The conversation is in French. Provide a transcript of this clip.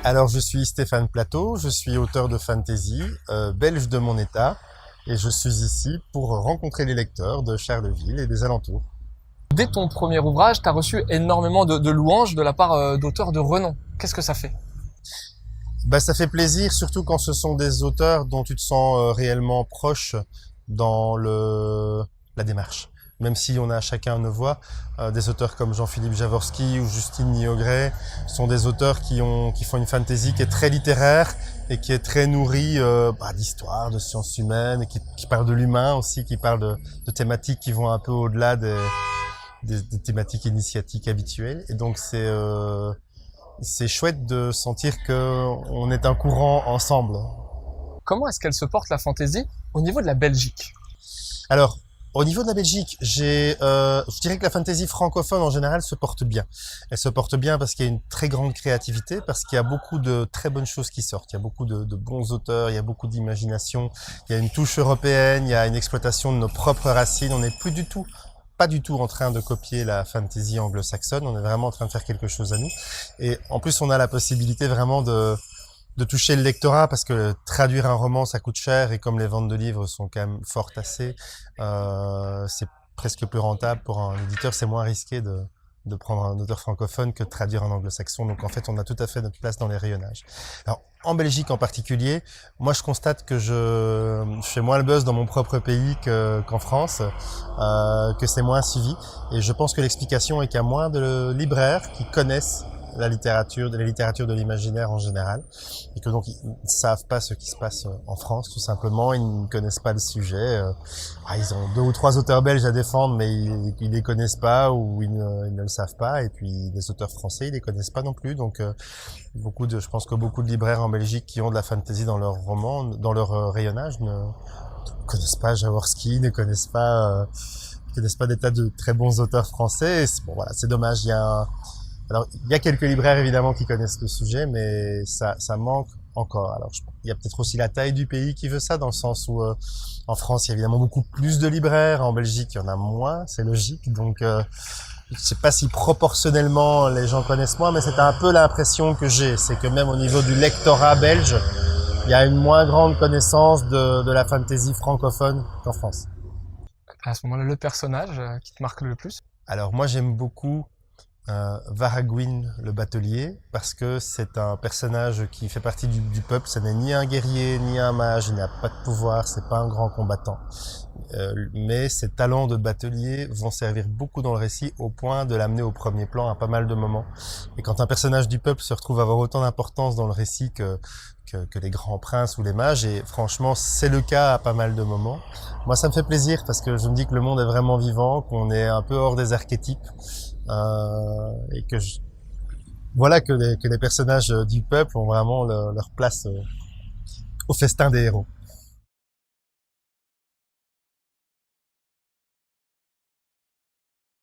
Alors, je suis Stéphane Plateau, je suis auteur de fantasy, belge de mon état, et je suis ici pour rencontrer les lecteurs de Charleville et des alentours. Dès ton premier ouvrage, tu as reçu énormément de louanges de la part d'auteurs de renom. Qu'est-ce que ça fait? Ça fait plaisir, surtout quand ce sont des auteurs dont tu te sens réellement proche dans la démarche. Même si on a chacun nos voix, des auteurs comme Jean-Philippe Jaworski ou Justine Niogret sont des auteurs qui font une fantasy qui est très littéraire et qui est très nourrie d'histoire, de sciences humaines, et qui parle de l'humain aussi, qui parle de thématiques qui vont un peu au-delà des thématiques initiatiques habituelles. Et donc c'est chouette de sentir que on est un courant ensemble. Comment est-ce qu'elle se porte la fantaisie au niveau de la Belgique? Alors, au niveau de la Belgique, je dirais que la fantasy francophone en général se porte bien. Elle se porte bien parce qu'il y a une très grande créativité, parce qu'il y a beaucoup de très bonnes choses qui sortent. Il y a beaucoup de bons auteurs, il y a beaucoup d'imagination, il y a une touche européenne, il y a une exploitation de nos propres racines. On n'est pas du tout en train de copier la fantasy anglo-saxonne. On est vraiment en train de faire quelque chose à nous. Et en plus, on a la possibilité vraiment de toucher le lectorat parce que traduire un roman ça coûte cher et comme les ventes de livres sont quand même fort tassées, c'est presque plus rentable pour un éditeur, c'est moins risqué de prendre un auteur francophone que de traduire un anglo-saxon. Donc en fait, on a tout à fait notre place dans les rayonnages. Alors en Belgique en particulier, moi je constate que je fais moins le buzz dans mon propre pays qu'en France, que c'est moins suivi. Et je pense que l'explication est qu'il y a moins de libraires qui connaissent la littérature de l'imaginaire en général, et que donc ils ne savent pas ce qui se passe en France, tout simplement, ils ne connaissent pas le sujet. Ils ont 2 ou 3 auteurs belges à défendre, mais ils les connaissent pas ou ils ne le savent pas, et puis les auteurs français, ils les connaissent pas non plus, donc je pense que beaucoup de libraires en Belgique qui ont de la fantasy dans leurs romans, dans leur rayonnage, ne connaissent pas Jaworski, ne connaissent pas des tas de très bons auteurs français, et c'est dommage, alors, il y a quelques libraires évidemment qui connaissent le sujet, mais ça manque encore. Alors, il y a peut-être aussi la taille du pays qui veut ça, dans le sens où en France, il y a évidemment beaucoup plus de libraires, en Belgique, il y en a moins, c'est logique. Donc, je sais pas si proportionnellement les gens connaissent moins, mais c'est un peu l'impression que j'ai. C'est que même au niveau du lectorat belge, il y a une moins grande connaissance de la fantasy francophone qu'en France. À ce moment-là, le personnage qui te marque le plus? Alors, moi, j'aime beaucoup Varagwin le batelier, parce que c'est un personnage qui fait partie du peuple. Ce n'est ni un guerrier ni un mage, il n'a pas de pouvoir, c'est pas un grand combattant, mais ses talents de batelier vont servir beaucoup dans le récit, au point de l'amener au premier plan à pas mal de moments. Et quand un personnage du peuple se retrouve à avoir autant d'importance dans le récit que les grands princes ou les mages, et franchement c'est le cas à pas mal de moments, moi ça me fait plaisir parce que je me dis que le monde est vraiment vivant, qu'on est un peu hors des archétypes, et que que les personnages du peuple ont vraiment leur place au festin des héros.